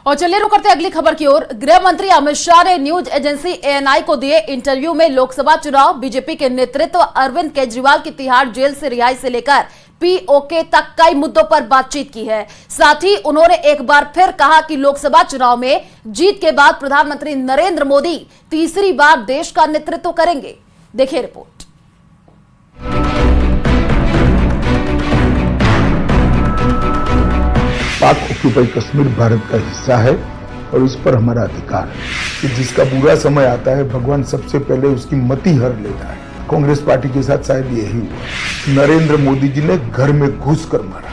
और चलिए रुक करते अगली खबर की ओर। गृह मंत्री अमित शाह ने न्यूज एजेंसी एएनआई को दिए इंटरव्यू में लोकसभा चुनाव, बीजेपी के नेतृत्व, अरविंद केजरीवाल की तिहाड़ जेल से रिहाई से लेकर पीओके तक कई मुद्दों पर बातचीत की है। साथ ही उन्होंने एक बार फिर कहा कि लोकसभा चुनाव में जीत के बाद प्रधानमंत्री नरेंद्र मोदी तीसरी बार देश का नेतृत्व करेंगे। देखिए रिपोर्ट। पाक ऑक्यूपाई कश्मीर भारत का हिस्सा है और इस पर हमारा अधिकार है कि जिसका बुरा समय आता है भगवान सबसे पहले उसकी मति हर लेता है। कांग्रेस पार्टी के साथ शायद यही हुआ। नरेंद्र मोदी जी ने घर में घुस कर मारा।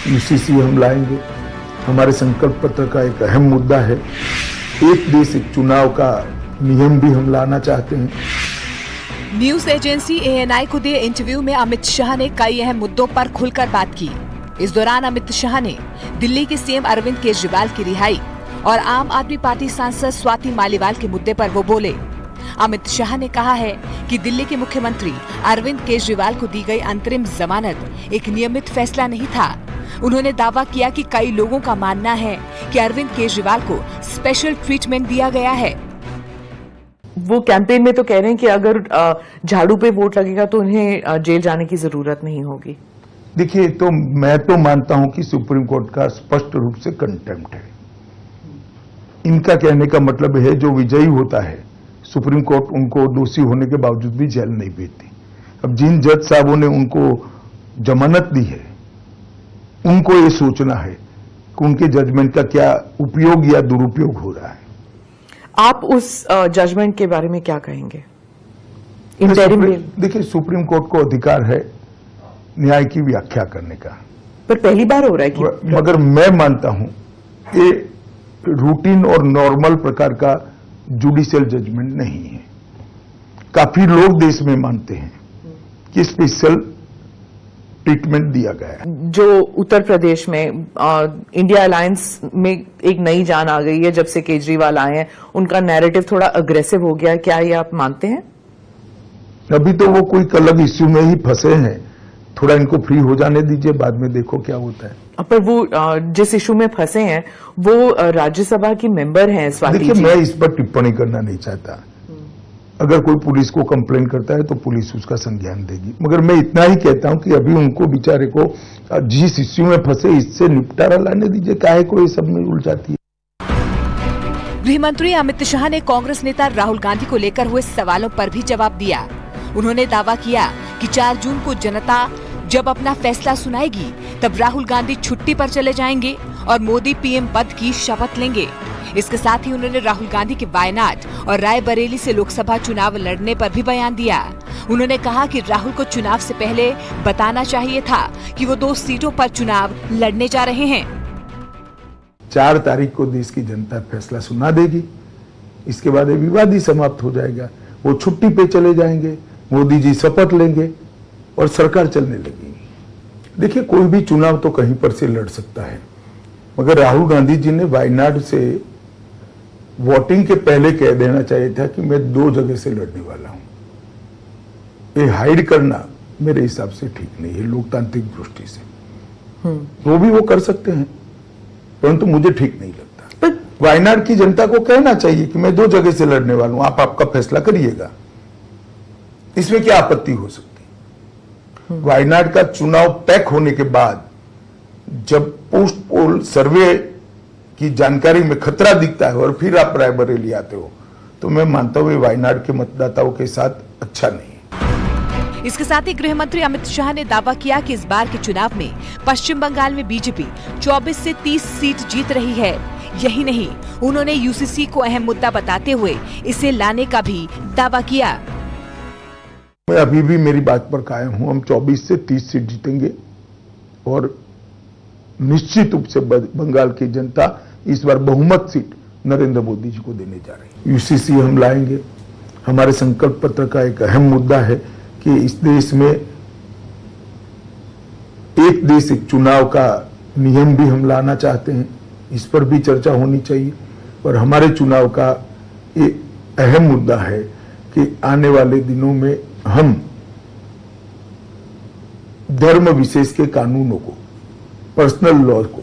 यूसीसी हम लाएंगे। हमारे संकल्प पत्र का एक अहम मुद्दा है। एक देश एक चुनाव का नियम भी हम लाना चाहते हैं। न्यूज एजेंसी एएनआई को दिए इंटरव्यू में अमित शाह ने कई अहम मुद्दों पर खुलकर बात की। इस दौरान अमित शाह ने दिल्ली के सीएम अरविंद केजरीवाल की रिहाई और आम आदमी पार्टी सांसद स्वाति मालीवाल के मुद्दे पर वो बोले। अमित शाह ने कहा है कि दिल्ली के मुख्यमंत्री अरविंद केजरीवाल को दी गई अंतरिम जमानत एक नियमित फैसला नहीं था। उन्होंने दावा किया कि कई लोगों का मानना है कि अरविंद केजरीवाल को स्पेशल ट्रीटमेंट दिया गया है। वो कैंपेन में तो कह रहे हैं कि अगर झाड़ू पे वोट लगेगा तो उन्हें जेल जाने की जरूरत नहीं होगी। देखिए, तो मैं तो मानता हूं कि सुप्रीम कोर्ट का स्पष्ट रूप से कंटेम्प्ट है। इनका कहने का मतलब है जो विजयी होता है सुप्रीम कोर्ट उनको दोषी होने के बावजूद भी जेल नहीं भेजती। अब जिन जज साहबों ने उनको जमानत दी है उनको ये सोचना है कि उनके जजमेंट का क्या उपयोग या दुरुपयोग हो रहा है। आप उस जजमेंट के बारे में क्या कहेंगे? देखिए, सुप्रीम कोर्ट को अधिकार है न्याय की व्याख्या करने का, पर पहली बार हो रहा है कि मगर मैं मानता हूं ये रूटीन और नॉर्मल प्रकार का जुडिशियल जजमेंट नहीं है। काफी लोग देश में मानते हैं कि स्पेशल ट्रीटमेंट दिया गया है। जो उत्तर प्रदेश में इंडिया अलायंस में एक नई जान आ गई है जब से केजरीवाल आए हैं, उनका नैरेटिव थोड़ा अग्रेसिव हो गया है, क्या ये आप मानते हैं? अभी तो वो कोई अलग इश्यू में ही फंसे हैं, थोड़ा इनको फ्री हो जाने दीजिए, बाद में देखो क्या होता है। पर वो जिस इशू में फंसे हैं वो राज्यसभा की मेंबर हैं स्वाति जी। देखिए, मैं इस पर टिप्पणी करना नहीं चाहता। अगर कोई पुलिस को कंप्लेन करता है तो पुलिस उसका संज्ञान देगी, मगर मैं इतना ही कहता हूं कि अभी उनको बेचारे को जिस इश्यू में फंसे इससे निपटारा लाने दीजिए, काहे को ये सब में उलझाती है। गृह मंत्री अमित शाह ने कांग्रेस नेता राहुल गांधी को लेकर हुए सवालों पर भी जवाब दिया। उन्होंने दावा किया कि 4 जून को जनता जब अपना फैसला सुनाएगी तब राहुल गांधी छुट्टी पर चले जाएंगे और मोदी पीएम पद की शपथ लेंगे। इसके साथ ही उन्होंने राहुल गांधी के वायनाड और रायबरेली से लोकसभा चुनाव लड़ने पर भी बयान दिया। उन्होंने कहा कि राहुल को चुनाव से पहले बताना चाहिए था कि वो 2 सीटों पर चुनाव लड़ने जा रहे हैं। 4 तारीख को देश की जनता फैसला सुना देगी, इसके बाद विवाद ही समाप्त हो जाएगा। वो छुट्टी पे चले जाएंगे, मोदी जी शपथ लेंगे और सरकार चलने लगेगी। देखिए, कोई भी चुनाव तो कहीं पर से लड़ सकता है, मगर राहुल गांधी जी ने वायनाड से वोटिंग के पहले कह देना चाहिए था कि मैं 2 जगह से लड़ने वाला हूं। ये हाइड करना मेरे हिसाब से ठीक नहीं है लोकतांत्रिक दृष्टि से। वो भी वो कर सकते हैं, परंतु मुझे ठीक नहीं लगता। वायनाड की जनता को कहना चाहिए कि मैं 2 जगह से लड़ने वाला हूं, आप आपका फैसला करिएगा, इसमें क्या आपत्ति हो सकती। वायनाड का चुनाव पैक होने के बाद जब पोस्ट पोल सर्वे की जानकारी में खतरा दिखता है और फिर आप रायबरेली आते हो, तो मैं मानता हूं वायनाड के मतदाताओं के साथ अच्छा नहीं है। इसके साथ ही गृह मंत्री अमित शाह ने दावा किया कि इस बार के चुनाव में पश्चिम बंगाल में बीजेपी 24 से 30 सीट जीत रही है। यही नहीं, उन्होंने यूसीसी को अहम मुद्दा बताते हुए इसे लाने का भी दावा किया। मैं अभी भी मेरी बात पर कायम हूं, हम 24 से 30 सीट जीतेंगे और निश्चित रूप से बंगाल की जनता इस बार बहुमत सीट नरेंद्र मोदी जी को देने जा रही है। यूसीसी हम लाएंगे। हमारे संकल्प पत्र का एक अहम मुद्दा है कि इस देश में एक देश एक चुनाव का नियम भी हम लाना चाहते हैं, इस पर भी चर्चा होनी चाहिए। और हमारे चुनाव का एक अहम मुद्दा है कि आने वाले दिनों में हम धर्म विशेष के कानूनों को, पर्सनल लॉ को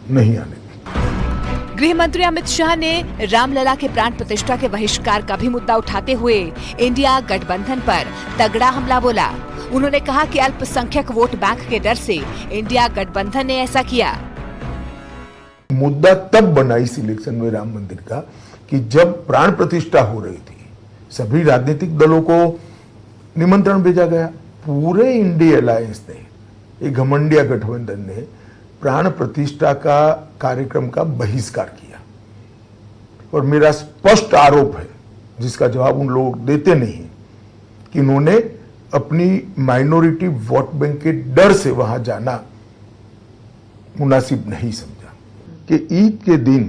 नहीं आने दें। गृह मंत्री अमित शाह ने रामलला के प्राण प्रतिष्ठा के बहिष्कार का भी मुद्दा उठाते हुए इंडिया गठबंधन पर तगड़ा हमला बोला। उन्होंने कहा कि अल्पसंख्यक वोट बैंक के डर से इंडिया गठबंधन ने ऐसा किया। मुद्दा तब बना इस इलेक्शन में राम मंदिर का कि जब प्राण प्रतिष्ठा हो रही थी, सभी राजनीतिक दलों को निमंत्रण भेजा गया। पूरे इंडिया अलायंस ने, एक घमंडिया गठबंधन ने प्राण प्रतिष्ठा का कार्यक्रम का बहिष्कार किया। और मेरा स्पष्ट आरोप है, जिसका जवाब उन लोग देते नहीं है, कि उन्होंने अपनी माइनॉरिटी वोट बैंक के डर से वहां जाना मुनासिब नहीं समझा। कि ईद के दिन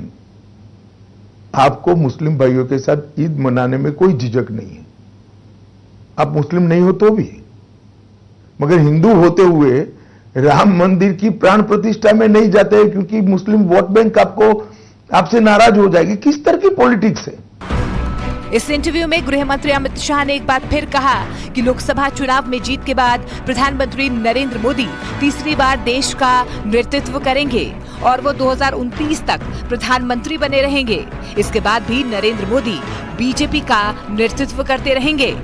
आपको मुस्लिम भाइयों के साथ ईद मनाने में कोई झिझक नहीं है, आप मुस्लिम नहीं हो तो भी, मगर हिंदू होते हुए राम मंदिर की प्राण प्रतिष्ठा में नहीं जाते हैं क्योंकि मुस्लिम वोट बैंक आपसे नाराज हो जाएगी। किस तरह की पॉलिटिक्स है? इस इंटरव्यू में गृह मंत्री अमित शाह ने एक बार फिर कहा कि लोकसभा चुनाव में जीत के बाद प्रधानमंत्री नरेंद्र मोदी तीसरी बार देश का नेतृत्व करेंगे और वो 2029 तक प्रधानमंत्री बने रहेंगे। इसके बाद भी नरेंद्र मोदी बीजेपी का नेतृत्व करते रहेंगे।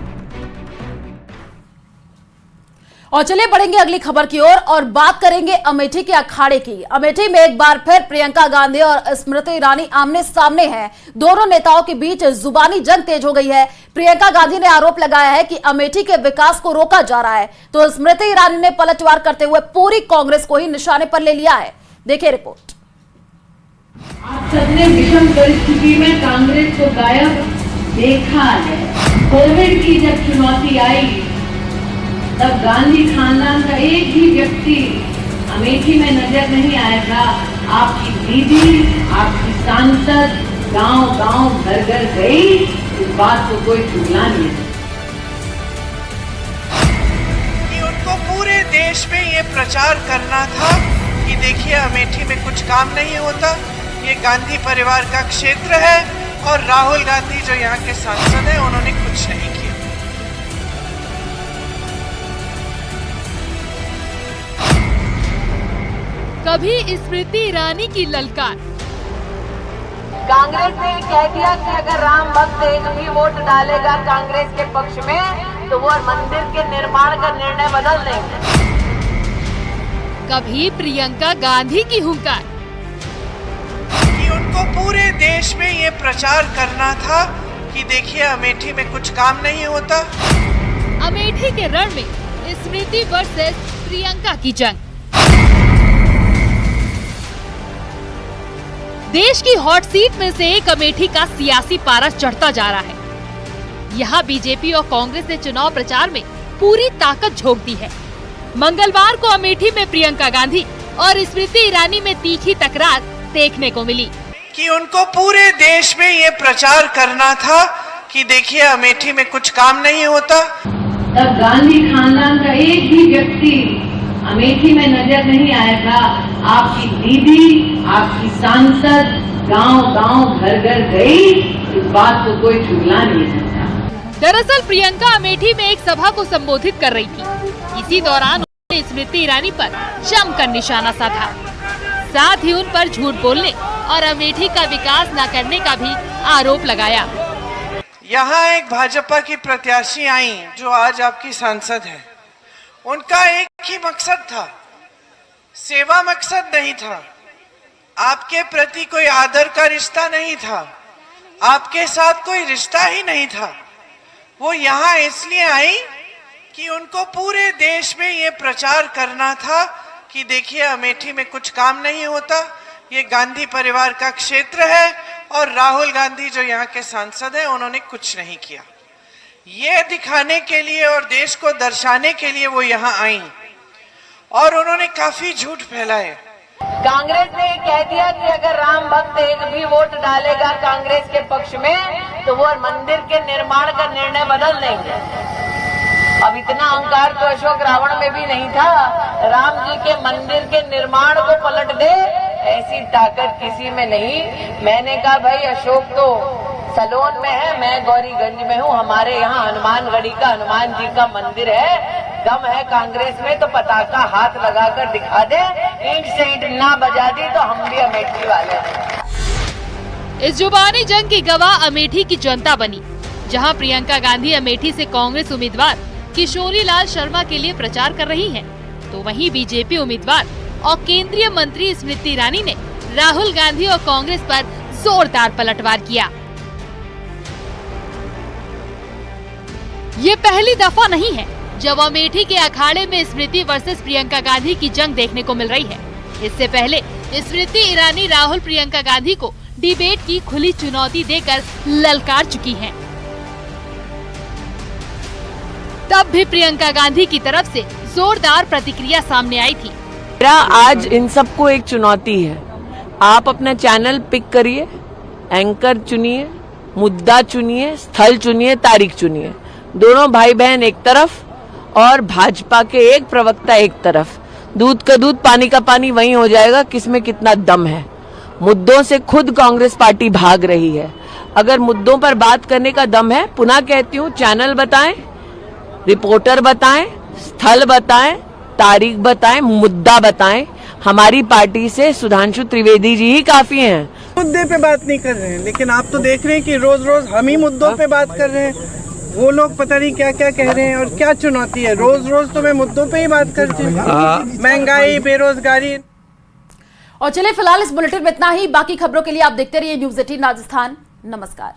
और चलिए बढ़ेंगे अगली खबर की ओर और बात करेंगे अमेठी के अखाड़े की। अमेठी में एक बार फिर प्रियंका गांधी और स्मृति ईरानी आमने सामने हैं। दोनों नेताओं के बीच जुबानी जंग तेज हो गई है। प्रियंका गांधी ने आरोप लगाया है कि अमेठी के विकास को रोका जा रहा है, तो स्मृति ईरानी ने पलटवार करते हुए पूरी कांग्रेस को ही निशाने पर ले लिया है। देखिए रिपोर्ट। आप सबने विषम परिस्थिति में कांग्रेस को गायब देखा है। कोविड की जब चुनौती आई तब गांधी खानदान का एक ही व्यक्ति अमेठी में नजर नहीं आया था। आपकी दीदी, आपकी सांसद गांव-गांव, घर-घर गई, इस बात को कोई झुकला नहीं है। कि उनको पूरे देश में ये प्रचार करना था कि देखिए अमेठी में कुछ काम नहीं होता, ये गांधी परिवार का क्षेत्र है और राहुल गांधी जो यहाँ के सांसद हैं उन्होंने कुछ नहीं किया। कभी स्मृति ईरानी की ललकार। कांग्रेस ने कह दिया कि अगर राम भक्त एक भी वोट डालेगा कांग्रेस के पक्ष में तो वो मंदिर के निर्माण का निर्णय बदल देंगे। कभी प्रियंका गांधी की हुंकार। कि उनको पूरे देश में ये प्रचार करना था कि देखिए अमेठी में कुछ काम नहीं होता। अमेठी के रण में स्मृति वर्सेस प्रियंका की जंग। देश की हॉट सीट में से एक अमेठी का सियासी पारा चढ़ता जा रहा है। यहाँ बीजेपी और कांग्रेस ने चुनाव प्रचार में पूरी ताकत झोंक दी है। मंगलवार को अमेठी में प्रियंका गांधी और स्मृति ईरानी में तीखी तकरार देखने को मिली। कि उनको पूरे देश में ये प्रचार करना था कि देखिए अमेठी में कुछ काम नहीं होता। तब गांधी खानदान का एक भी व्यक्ति अमेठी में नजर नहीं आया था। आपकी दीदी, आपकी सांसद गांव-गांव, घर-घर गई, इस बात को कोई झुकला नहीं सकता। दरअसल प्रियंका अमेठी में एक सभा को संबोधित कर रही थी। इसी दौरान उन्होंने स्मृति ईरानी पर जमकर निशाना साधा। साथ ही उन पर झूठ बोलने और अमेठी का विकास न करने का भी आरोप लगाया। यहाँ एक भाजपा की प्रत्याशी आई जो आज आपकी सांसद है। उनका एक ही मकसद था, सेवा मकसद नहीं था। आपके प्रति कोई आदर का रिश्ता नहीं था, आपके साथ कोई रिश्ता ही नहीं था। वो यहाँ इसलिए आई कि उनको पूरे देश में ये प्रचार करना था कि देखिए अमेठी में कुछ काम नहीं होता, ये गांधी परिवार का क्षेत्र है और राहुल गांधी जो यहाँ के सांसद हैं उन्होंने कुछ नहीं किया। ये दिखाने के लिए और देश को दर्शाने के लिए वो यहाँ आई और उन्होंने काफी झूठ फैलाए। कांग्रेस ने कह दिया कि अगर राम भक्त एक भी वोट डालेगा कांग्रेस के पक्ष में तो वो मंदिर के निर्माण का निर्णय बदल देंगे। अब इतना अहंकार तो अशोक रावण में भी नहीं था। राम जी के मंदिर के निर्माण को पलट दे ऐसी ताकत किसी में नहीं। मैंने कहा भाई अशोक तो सलोन में है, मैं गौरीगंज में हूँ। हमारे यहाँ हनुमानगढ़ी का हनुमान जी का मंदिर है। दम है कांग्रेस में तो पताका हाथ लगाकर दिखा दे। ईंट से ईंट ना बजा दी तो हम भी अमेठी वाले हैं। इस जुबानी जंग की गवाह अमेठी की जनता बनी, जहां प्रियंका गांधी अमेठी से कांग्रेस उम्मीदवार किशोरी लाल शर्मा के लिए प्रचार कर रही हैं, तो वहीं बीजेपी उम्मीदवार और केंद्रीय मंत्री स्मृति ईरानी ने राहुल गांधी और कांग्रेस पर जोरदार पलटवार किया। ये पहली दफा नहीं है जब अमेठी के अखाड़े में स्मृति वर्सेस प्रियंका गांधी की जंग देखने को मिल रही है। इससे पहले स्मृति ईरानी राहुल प्रियंका गांधी को डिबेट की खुली चुनौती देकर ललकार चुकी हैं। तब भी प्रियंका गांधी की तरफ से जोरदार प्रतिक्रिया सामने आई थी। मेरा आज इन सबको एक चुनौती है, आप अपना चैनल पिक करिए, एंकर चुनिए, मुद्दा चुनिए, स्थल चुनिए, तारीख चुनिए। दोनों भाई बहन एक तरफ और भाजपा के एक प्रवक्ता एक तरफ। दूध का दूध पानी का पानी वही हो जाएगा किसमें कितना दम है। मुद्दों से खुद कांग्रेस पार्टी भाग रही है। अगर मुद्दों पर बात करने का दम है, पुनः कहती हूँ, चैनल बताएं, रिपोर्टर बताएं, स्थल बताएं, तारीख बताएं, मुद्दा बताएं। हमारी पार्टी से सुधांशु त्रिवेदी जी ही काफी हैं। मुद्दे पे बात नहीं कर रहे हैं, लेकिन आप तो देख रहे हैं कि रोज रोज हम ही मुद्दों पे बात कर रहे हैं। वो लोग पता नहीं क्या क्या कह रहे हैं और क्या चुनौती है। रोज रोज तो मैं मुद्दों पे ही बात करती हूँ, महंगाई, बेरोजगारी। और चलिए फिलहाल इस बुलेटिन में इतना ही। बाकी खबरों के लिए आप देखते रहिए न्यूज़ 18 राजस्थान। नमस्कार।